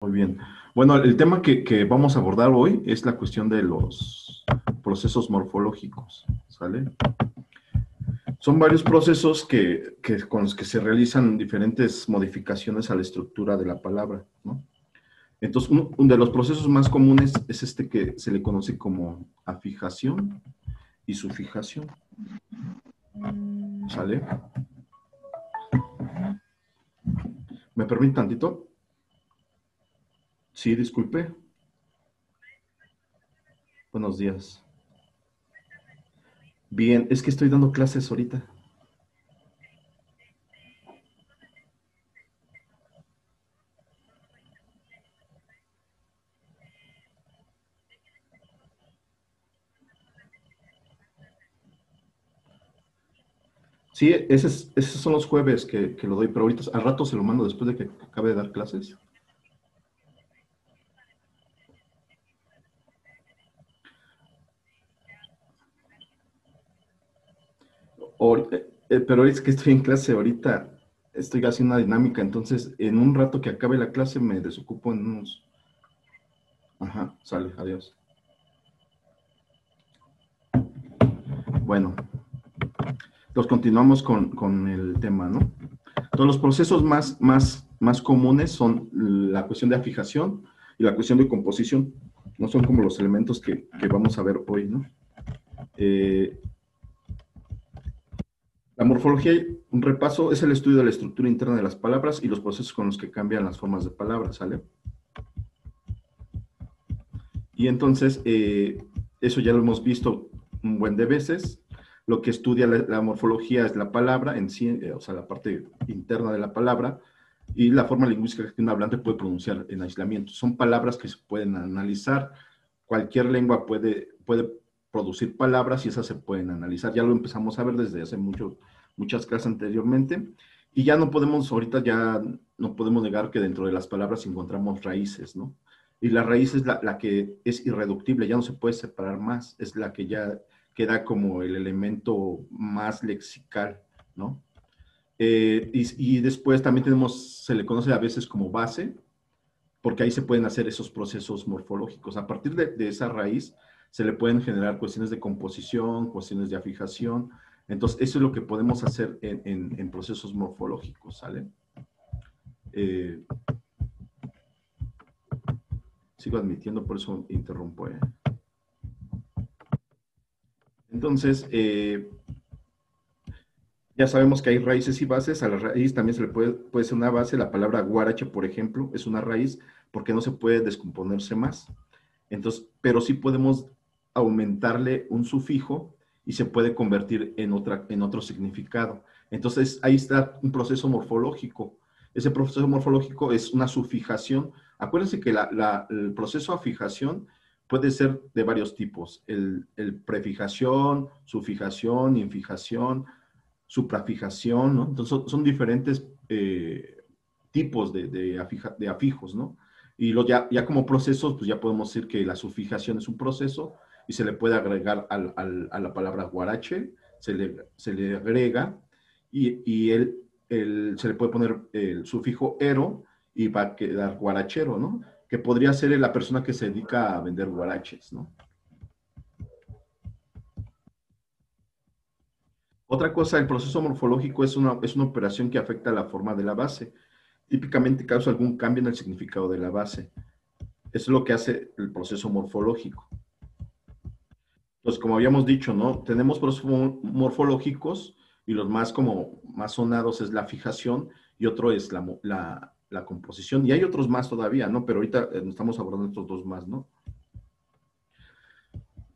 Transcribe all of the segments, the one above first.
Muy bien. Bueno, el tema que vamos a abordar hoy es la cuestión de los procesos morfológicos, ¿sale? Son varios procesos con los que se realizan diferentes modificaciones a la estructura de la palabra, ¿no? Entonces, uno de los procesos más comunes es este que se le conoce como afijación y sufijación, ¿sale? ¿Me permite tantito? Sí, disculpe. Buenos días. Bien, es que estoy dando clases ahorita. Sí, esos son los jueves que lo doy, pero ahorita al rato se lo mando después de que acabe de dar clases. Pero es que estoy en clase ahorita, estoy haciendo una dinámica, entonces en un rato que acabe la clase me desocupo en unos... Ajá, sale, adiós. Bueno, entonces continuamos con el tema, ¿no? Entonces los procesos más comunes son la cuestión de afijación y la cuestión de composición, no son como los elementos que vamos a ver hoy, ¿no? Eh, La morfología, un repaso, es el estudio de la estructura interna de las palabras y los procesos con los que cambian las formas de palabras, ¿sale? Y entonces, eso ya lo hemos visto un buen de veces. Lo que estudia la morfología es la palabra en sí, o sea, la parte interna de la palabra y la forma lingüística que un hablante puede pronunciar en aislamiento. Son palabras que se pueden analizar. Cualquier lengua puede producir palabras y esas se pueden analizar. Ya lo empezamos a ver desde hace muchas clases anteriormente. Y ya no podemos, ahorita ya no podemos negar que dentro de las palabras encontramos raíces, ¿no? Y la raíz es la que es irreductible, ya no se puede separar más, es la que ya queda como el elemento más lexical, ¿no? Y después también tenemos, se le conoce a veces como base, porque ahí se pueden hacer esos procesos morfológicos. A partir de esa raíz se le pueden generar cuestiones de composición, cuestiones de afijación. Entonces, eso es lo que podemos hacer en procesos morfológicos, ¿sale? Eh, Sigo admitiendo, por eso interrumpo. Entonces, ya sabemos que hay raíces y bases. A la raíz también se le puede ser una base. La palabra guarache, por ejemplo, es una raíz porque no se puede descomponerse más. Entonces, pero sí podemos aumentarle un sufijo y se puede convertir en otro significado. Entonces, ahí está un proceso morfológico. Ese proceso morfológico es una sufijación. Acuérdense que el proceso de fijación puede ser de varios tipos. El prefijación, sufijación, infijación, suprafijación, ¿no? Entonces son diferentes tipos de afijos, ¿no? Y ya como procesos, pues ya podemos decir que la sufijación es un proceso y se le puede agregar a la palabra guarache, se le agrega y se le puede poner el sufijo ero y va a quedar guarachero, ¿no? Que podría ser la persona que se dedica a vender guaraches, ¿no? Otra cosa, el proceso morfológico es una operación que afecta la forma de la base. Típicamente causa algún cambio en el significado de la base. Eso es lo que hace el proceso morfológico. Entonces, como habíamos dicho, ¿no? Tenemos procesos morfológicos y los más sonados es la fijación y otro es la composición. Y hay otros más todavía, ¿no? Pero ahorita estamos abordando estos dos más, ¿no?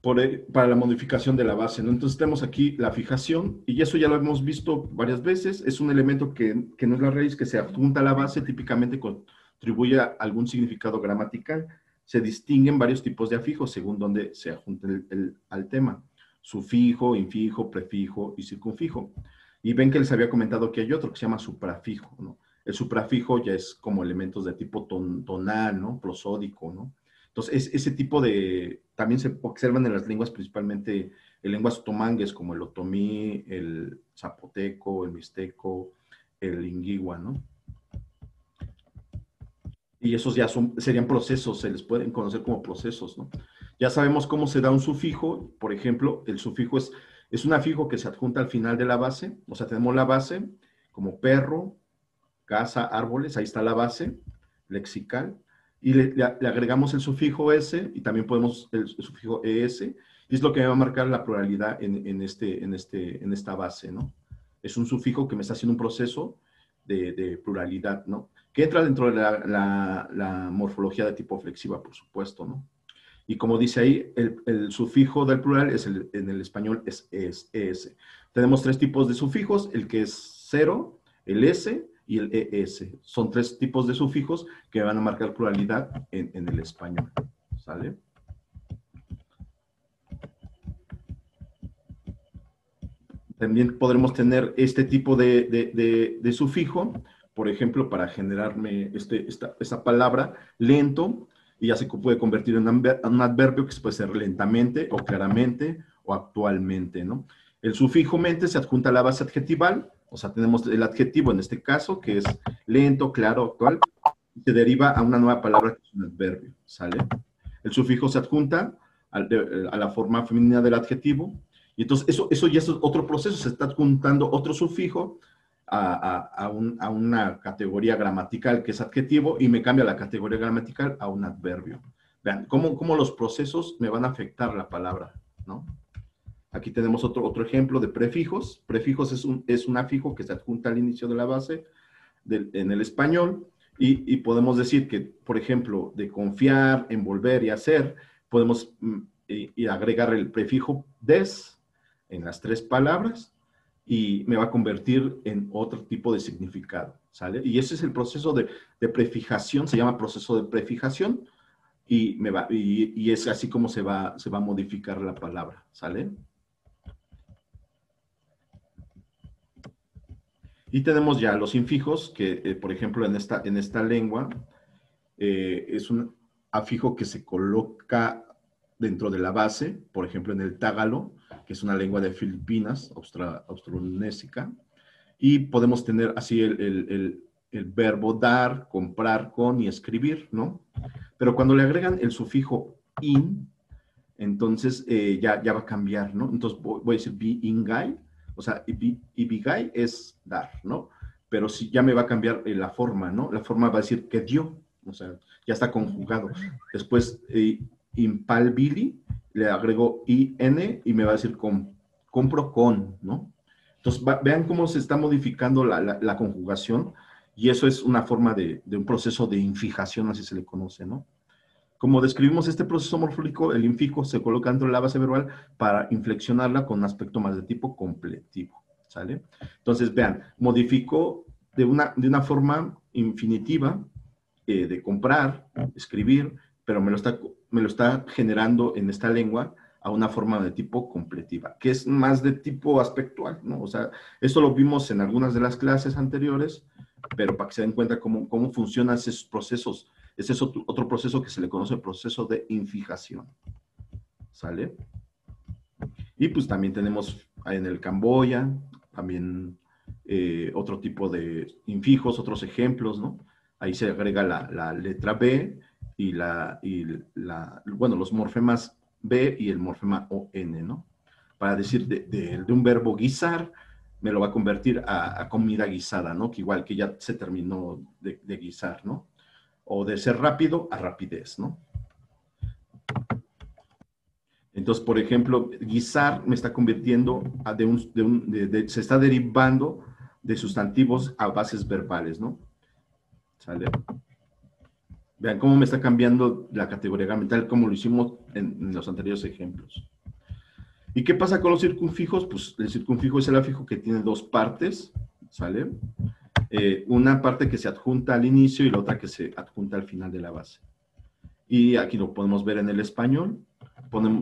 Para la modificación de la base, ¿no? Entonces tenemos aquí la fijación y eso ya lo hemos visto varias veces, es un elemento que no es la raíz, que se adjunta a la base, típicamente contribuye a algún significado gramatical. Se distinguen varios tipos de afijos según donde se adjunte al tema, sufijo, infijo, prefijo y circunfijo. Y ven que les había comentado que hay otro que se llama suprafijo, ¿no? El suprafijo ya es como elementos de tipo tonal, ¿no? Prosódico, ¿no? Entonces, ese tipo también se observan en las lenguas, principalmente en lenguas otomangues, como el otomí, el zapoteco, el mixteco, el lingüi, ¿no? Y esos ya serían procesos, se les pueden conocer como procesos, ¿no? Ya sabemos cómo se da un sufijo, por ejemplo, el sufijo es un afijo que se adjunta al final de la base, o sea, tenemos la base como perro, casa, árboles, ahí está la base lexical, y le agregamos el sufijo S y también podemos el sufijo ES, y es lo que va a marcar la pluralidad en esta base, ¿no? Es un sufijo que me está haciendo un proceso de pluralidad, ¿no? Que entra dentro de la morfología de tipo flexiva, por supuesto, ¿no? Y como dice ahí, el sufijo del plural en el español es ES. Tenemos tres tipos de sufijos, el que es cero, el S y el ES. Son tres tipos de sufijos que van a marcar pluralidad en el español. ¿Sale? También podremos tener este tipo de sufijo, por ejemplo, para generarme esta palabra, lento, y ya se puede convertir en un adverbio que puede ser lentamente o claramente o actualmente, ¿no? El sufijo mente se adjunta a la base adjetival, o sea, tenemos el adjetivo en este caso, que es lento, claro, actual, y se deriva a una nueva palabra que es un adverbio, ¿sale? El sufijo se adjunta a la forma femenina del adjetivo, y entonces eso ya es otro proceso, se está adjuntando otro sufijo a una categoría gramatical que es adjetivo y me cambia la categoría gramatical a un adverbio. Vean, cómo los procesos me van a afectar la palabra, ¿no? Aquí tenemos otro ejemplo de prefijos. Prefijos es un afijo que se adjunta al inicio de la base en el español y podemos decir que, por ejemplo, de confiar, envolver y hacer, podemos y agregar el prefijo des en las tres palabras y me va a convertir en otro tipo de significado, ¿sale? Y ese es el proceso de prefijación, se llama proceso de prefijación y es así como se va a modificar la palabra, ¿sale? Y tenemos ya los infijos, que por ejemplo en esta lengua es un afijo que se coloca dentro de la base, por ejemplo en el tágalo, que es una lengua de Filipinas, austronésica, y podemos tener así el verbo dar, comprar con y escribir, ¿no? Pero cuando le agregan el sufijo in, entonces ya va a cambiar, ¿no? Entonces voy a decir be ingai, o sea, ibigai es dar, ¿no? Pero sí ya me va a cambiar la forma, ¿no? La forma va a decir que dio, o sea, ya está conjugado. Después, impalbili, le agrego in y me va a decir compro con, ¿no? Entonces, vean cómo se está modificando la conjugación y eso es una forma de un proceso de infijación, así se le conoce, ¿no? Como describimos este proceso morfológico, el infijo se coloca dentro de la base verbal para inflexionarla con un aspecto más de tipo completivo, ¿sale? Entonces, vean, modificó de una forma infinitiva de comprar, escribir, pero me lo está generando en esta lengua a una forma de tipo completiva, que es más de tipo aspectual, ¿no? O sea, esto lo vimos en algunas de las clases anteriores, pero para que se den cuenta cómo funcionan esos procesos. Ese es otro proceso que se le conoce el proceso de infijación, ¿sale? Y pues también tenemos en el Camboya, también otro tipo de infijos, otros ejemplos, ¿no? Ahí se agrega la letra B bueno, los morfemas B y el morfema ON, ¿no? Para decir de un verbo guisar, me lo va a convertir a comida guisada, ¿no? Que igual que ya se terminó de guisar, ¿no? O de ser rápido a rapidez, ¿no? Entonces, por ejemplo, guisar me está convirtiendo se está derivando de sustantivos a bases verbales, ¿no? ¿Sale? Vean cómo me está cambiando la categoría gramatical, como lo hicimos en los anteriores ejemplos. ¿Y qué pasa con los circunfijos? Pues el circunfijo es el afijo que tiene dos partes, ¿sale? Una parte que se adjunta al inicio y la otra que se adjunta al final de la base. Y aquí lo podemos ver en el español.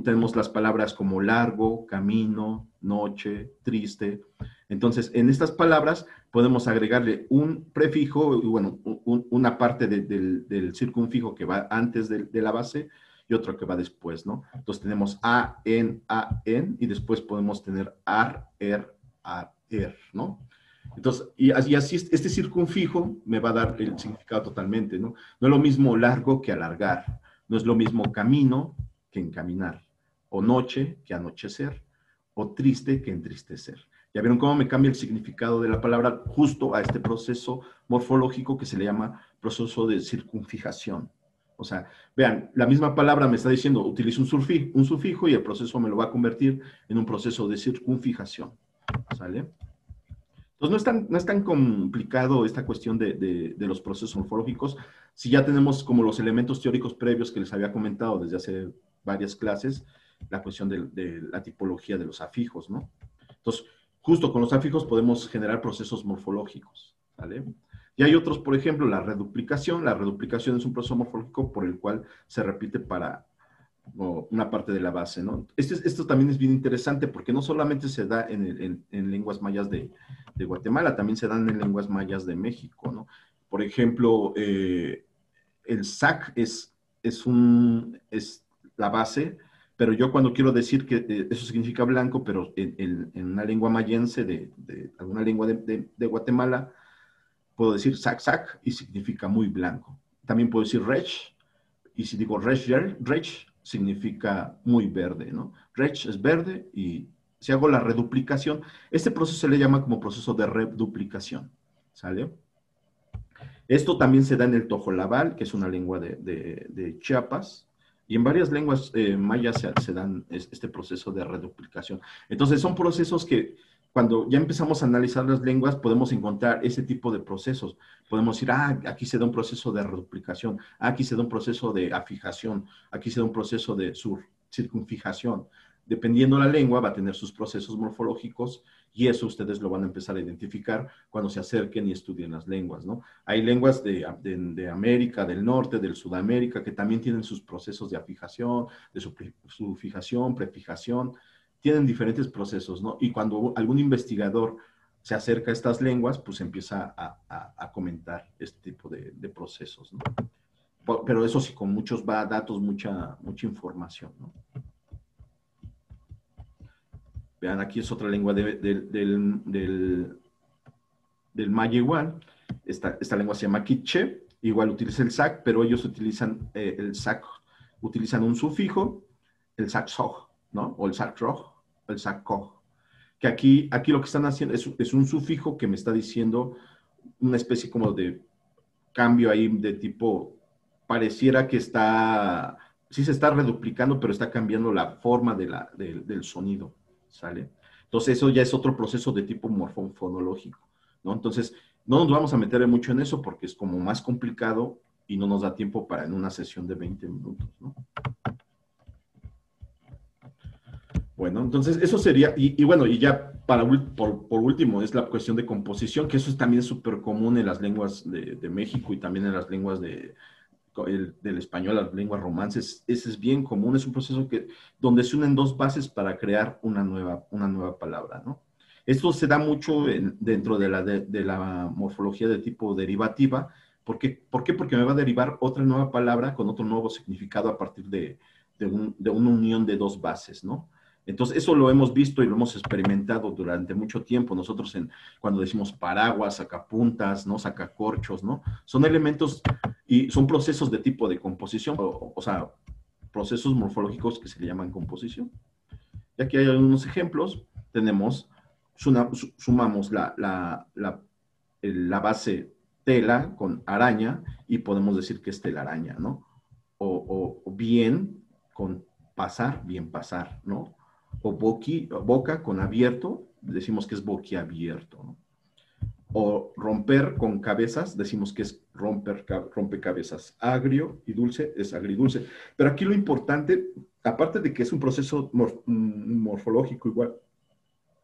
Tenemos las palabras como largo, camino, noche, triste. Entonces, en estas palabras podemos agregarle un prefijo, bueno, una parte del circunfijo que va antes de la base y otro que va después, ¿no? Entonces tenemos a, en, y después podemos tener ar, er, ¿no? Entonces, y así este circunfijo me va a dar el significado totalmente, ¿no? No es lo mismo largo que alargar, no es lo mismo camino que encaminar, o noche que anochecer, o triste que entristecer. ¿Ya vieron cómo me cambia el significado de la palabra justo a este proceso morfológico que se le llama proceso de circunfijación? O sea, vean, la misma palabra me está diciendo, utilizo un sufijo y el proceso me lo va a convertir en un proceso de circunfijación. ¿Sale? Entonces no es tan complicado esta cuestión de los procesos morfológicos si ya tenemos como los elementos teóricos previos que les había comentado desde hace varias clases, la cuestión de la tipología de los afijos, ¿no? Entonces, justo con los afijos podemos generar procesos morfológicos, ¿vale? Y hay otros, por ejemplo, la reduplicación. La reduplicación es un proceso morfológico por el cual se repite para una parte de la base, ¿no? Esto también es bien interesante porque no solamente se da en lenguas mayas de Guatemala, también se dan en lenguas mayas de México, ¿no? Por ejemplo, el SAC es la base, pero yo cuando quiero decir que eso significa blanco, pero en una lengua mayense de alguna lengua de Guatemala, puedo decir SAC SAC y significa muy blanco. También puedo decir rech, y si digo rech significa muy verde, ¿no? Rech es verde y si hago la reduplicación, este proceso se le llama como proceso de reduplicación, ¿sale? Esto también se da en el tojolabal, que es una lengua de Chiapas, y en varias lenguas mayas se dan este proceso de reduplicación. Entonces, son procesos que cuando ya empezamos a analizar las lenguas, podemos encontrar ese tipo de procesos. Podemos decir, aquí se da un proceso de reduplicación, aquí se da un proceso de afijación, aquí se da un proceso de circunfijación. Dependiendo la lengua, va a tener sus procesos morfológicos y eso ustedes lo van a empezar a identificar cuando se acerquen y estudien las lenguas, ¿no? Hay lenguas de América, del norte, del Sudamérica, que también tienen sus procesos de afijación, de su fijación, prefijación, tienen diferentes procesos, ¿no? Y cuando algún investigador se acerca a estas lenguas, pues empieza a comentar este tipo de procesos, ¿no? Pero eso sí, con muchos datos, mucha información, ¿no? Vean, aquí es otra lengua del maya igual. Esta lengua se llama quiché, igual utiliza el sac, pero ellos utilizan el sac, utilizan un sufijo, el sac soj, ¿no? O el sac roj, el sac koj. Que aquí lo que están haciendo es un sufijo que me está diciendo una especie como de cambio ahí de tipo, pareciera que sí se está reduplicando, pero está cambiando la forma del sonido, ¿sale? Entonces eso ya es otro proceso de tipo morfofonológico, ¿no? Entonces, no nos vamos a meter mucho en eso porque es como más complicado y no nos da tiempo para en una sesión de 20 minutos, ¿no? Bueno, entonces eso sería, y bueno, y ya por último, es la cuestión de composición, que eso también es súper común en las lenguas de México y también en las lenguas del español, las lenguas romances. Ese es bien común, es un proceso donde se unen dos bases para crear una nueva palabra, ¿no? Esto se da mucho dentro de la morfología de tipo derivativa. ¿Por qué? Porque me va a derivar otra nueva palabra con otro nuevo significado a partir de una unión de dos bases, ¿no? Entonces, eso lo hemos visto y lo hemos experimentado durante mucho tiempo. Nosotros cuando decimos paraguas, sacapuntas, ¿no? Sacacorchos, ¿no? Son elementos y son procesos de tipo de composición, o sea, procesos morfológicos que se le llaman composición. Y aquí hay algunos ejemplos. Sumamos la base tela con araña y podemos decir que es telaraña, ¿no? O bien con pasar, bien pasar, ¿no? O boca con abierto, decimos que es boquiabierto, ¿no? O romper con cabezas, decimos que es rompecabezas. Agrio y dulce es agridulce. Pero aquí lo importante, aparte de que es un proceso morfológico igual,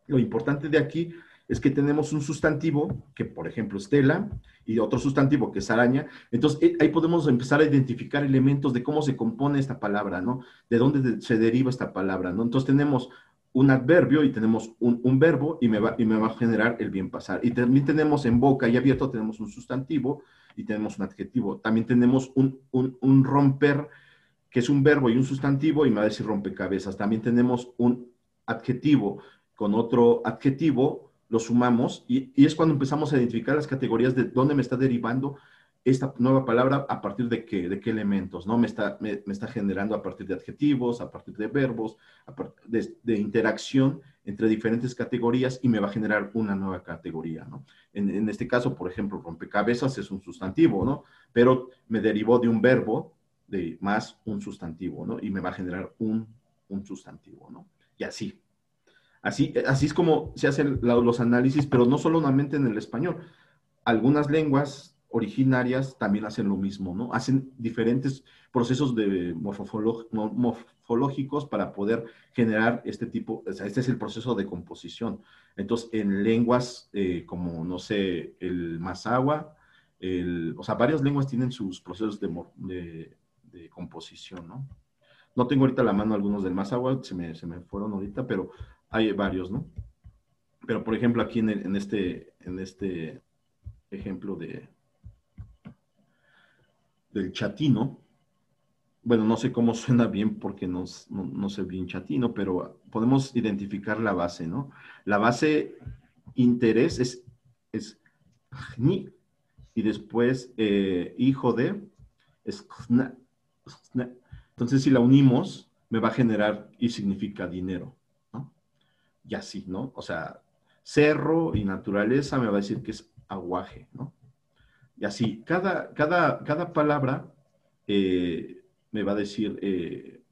lo importante de aquí es que tenemos un sustantivo, que por ejemplo es tela, y otro sustantivo que es araña. Entonces, ahí podemos empezar a identificar elementos de cómo se compone esta palabra, ¿no? De dónde se deriva esta palabra, ¿no? Entonces, tenemos un adverbio y tenemos un verbo y me va a generar el bien pasar. Y también tenemos en boca y abierto, tenemos un sustantivo y tenemos un adjetivo. También tenemos un romper, que es un verbo y un sustantivo, y me va a decir rompecabezas. También tenemos un adjetivo con otro adjetivo lo sumamos y es cuando empezamos a identificar las categorías de dónde me está derivando esta nueva palabra, a partir de qué elementos, ¿no? Me está generando a partir de adjetivos, a partir de verbos, de interacción entre diferentes categorías y me va a generar una nueva categoría, ¿no? En este caso, por ejemplo, rompecabezas es un sustantivo, ¿no? Pero me derivó de un verbo de más un sustantivo, ¿no? Y me va a generar un sustantivo, ¿no? Y así. Así es como se hacen los análisis, pero no solamente en el español. Algunas lenguas originarias también hacen lo mismo, ¿no? Hacen diferentes procesos de morfológicos para poder generar este tipo, o sea, este es el proceso de composición. Entonces, en lenguas como, no sé, el mazahua, o sea, varias lenguas tienen sus procesos de composición, ¿no? No tengo ahorita a la mano algunos del mazahua, se me fueron ahorita, pero hay varios, ¿no? Pero, por ejemplo, aquí en este ejemplo del chatino, bueno, no sé cómo suena bien porque no sé bien chatino, pero podemos identificar la base, ¿no? La base interés es ni, y después hijo de es jna, jna. Entonces, si la unimos, me va a generar y significa dinero, ¿no? Y así, ¿no? O sea, cerro y naturaleza me va a decir que es aguaje, ¿no? Y así, cada palabra me va a decir,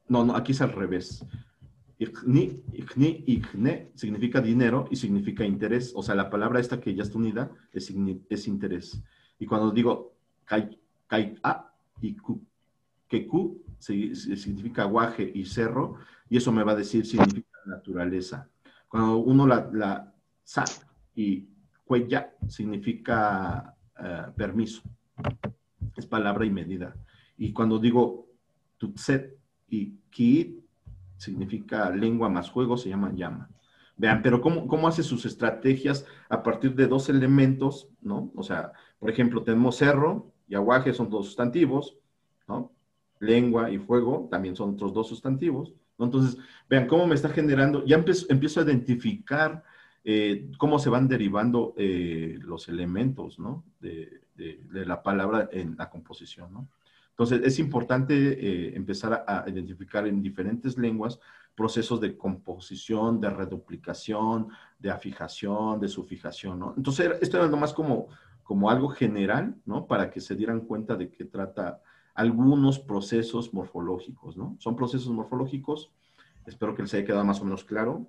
no, aquí es al revés. Igne significa dinero y significa interés. O sea, la palabra esta que ya está unida es interés. Y cuando digo kai y ku, que ku significa guaje y cerro, y eso me va a decir significa naturaleza. Cuando uno sa y cuella significa permiso, es palabra y medida. Y cuando digo tutset y ki significa lengua más juego, se llama llama. Vean, pero ¿cómo hace sus estrategias a partir de dos elementos, ¿no? O sea, por ejemplo, tenemos cerro y aguaje, son dos sustantivos, ¿no? Lengua y fuego también son otros dos sustantivos, ¿no? Entonces, vean cómo me está generando, ya empiezo a identificar cómo se van derivando los elementos, ¿no? De la palabra en la composición, ¿no? Entonces, es importante empezar a identificar en diferentes lenguas procesos de composición, de reduplicación, de afijación, de sufijación, ¿no? Entonces, esto era nomás como algo general, ¿no? Para que se dieran cuenta de qué trata algunos procesos morfológicos, ¿no? Son procesos morfológicos, espero que les haya quedado más o menos claro.